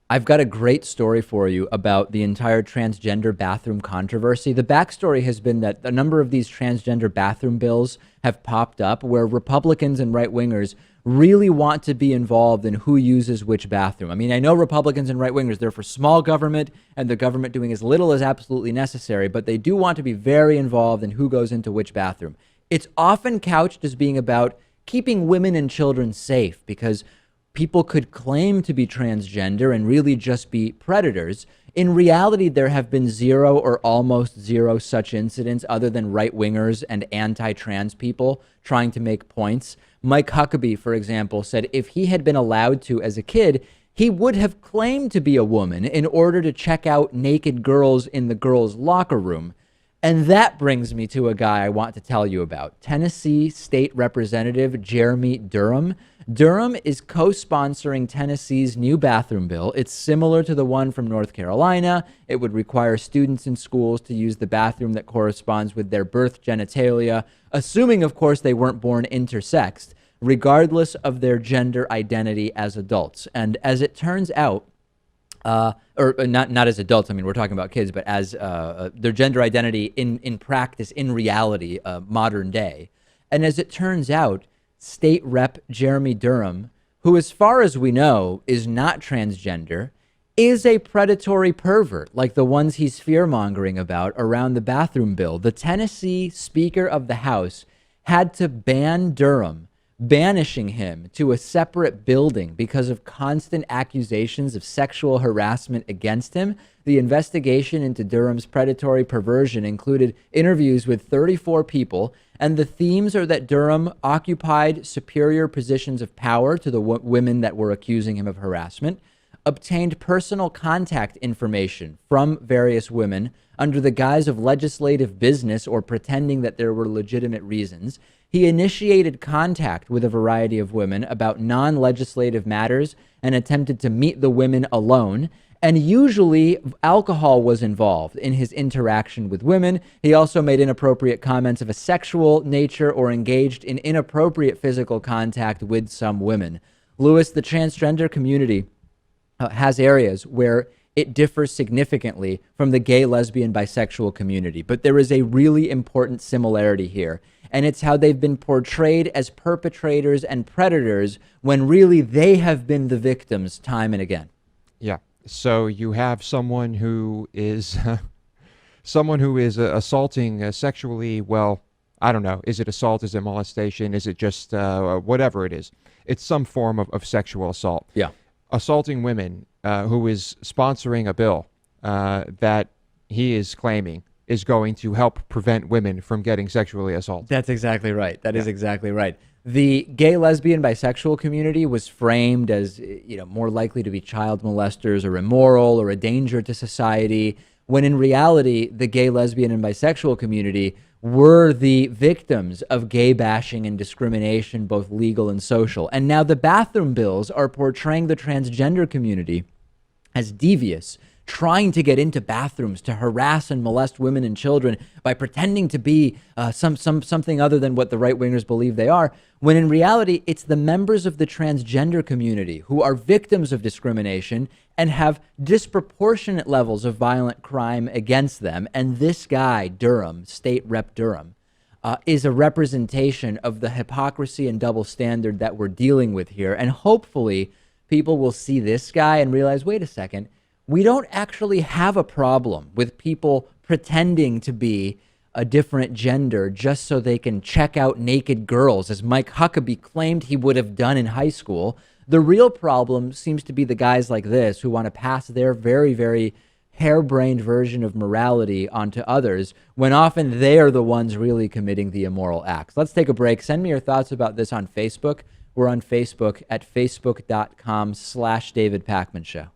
I've got a great story for you about the entire transgender bathroom controversy. The backstory has been that a number of these transgender bathroom bills have popped up where Republicans and right wingers really want to be involved in who uses which bathroom. I mean, I know Republicans and right wingers, they're for small government and the government doing as little as absolutely necessary, but they do want to be very involved in who goes into which bathroom. It's often couched as being about keeping women and children safe because people could claim to be transgender and really just be predators. In reality, there have been zero or almost zero such incidents other than right wingers and anti-trans people trying to make points. Mike Huckabee, for example, said if he had been allowed to as a kid, he would have claimed to be a woman in order to check out naked girls in the girls' locker room. And that brings me to a guy I want to tell you about, Tennessee State Representative Jeremy Durham. Durham is co-sponsoring Tennessee's new bathroom bill. It's similar to the one from North Carolina. It would require students in schools to use the bathroom that corresponds with their birth genitalia, assuming, of course, they weren't born intersexed, regardless of their gender identity as adults. And as it turns out, or not as adults. I mean, we're talking about kids, but as their gender identity in practice, in reality, modern day. And as it turns out, State Rep Jeremy Durham, who, as far as we know, is not transgender, is a predatory pervert like the ones he's fear-mongering about around the bathroom bill. The Tennessee Speaker of the House had to ban Durham, banishing him to a separate building because of constant accusations of sexual harassment against him. The investigation into Durham's predatory perversion included interviews with 34 people, and the themes are that Durham occupied superior positions of power to the women that were accusing him of harassment, obtained personal contact information from various women under the guise of legislative business or pretending that there were legitimate reasons. He initiated contact with a variety of women about non-legislative matters and attempted to meet the women alone. And usually alcohol was involved in his interaction with women. He also made inappropriate comments of a sexual nature or engaged in inappropriate physical contact with some women. Lewis, the transgender community has areas where it differs significantly from the gay, lesbian, bisexual community. But there is a really important similarity here. And it's how they've been portrayed as perpetrators and predators when really they have been the victims time and again. Yeah. So you have someone who is assaulting sexually. Well, I don't know. Is it assault? Is it molestation? Is it just whatever it is? It's some form of sexual assault. Yeah. Assaulting women, who is sponsoring a bill that he is claiming is going to help prevent women from getting sexually assaulted. That's exactly right. That is exactly right. The gay, lesbian, bisexual community was framed as, more likely to be child molesters or immoral or a danger to society, when in reality, the gay, lesbian, and bisexual community were the victims of gay bashing and discrimination, both legal and social. And now the bathroom bills are portraying the transgender community as devious, trying to get into bathrooms to harass and molest women and children by pretending to be something other than what the right wingers believe they are, when in reality, it's the members of the transgender community who are victims of discrimination and have disproportionate levels of violent crime against them. And this guy, Durham, State Rep Durham, is a representation of the hypocrisy and double standard that we're dealing with here. And hopefully people will see this guy and realize, wait a second, we don't actually have a problem with people pretending to be a different gender just so they can check out naked girls, as Mike Huckabee claimed he would have done in high school. The real problem seems to be the guys like this who want to pass their very, very harebrained version of morality onto others when often they are the ones really committing the immoral acts. Let's take a break. Send me your thoughts about this on Facebook. We're on Facebook at facebook.com/David Pakman Show.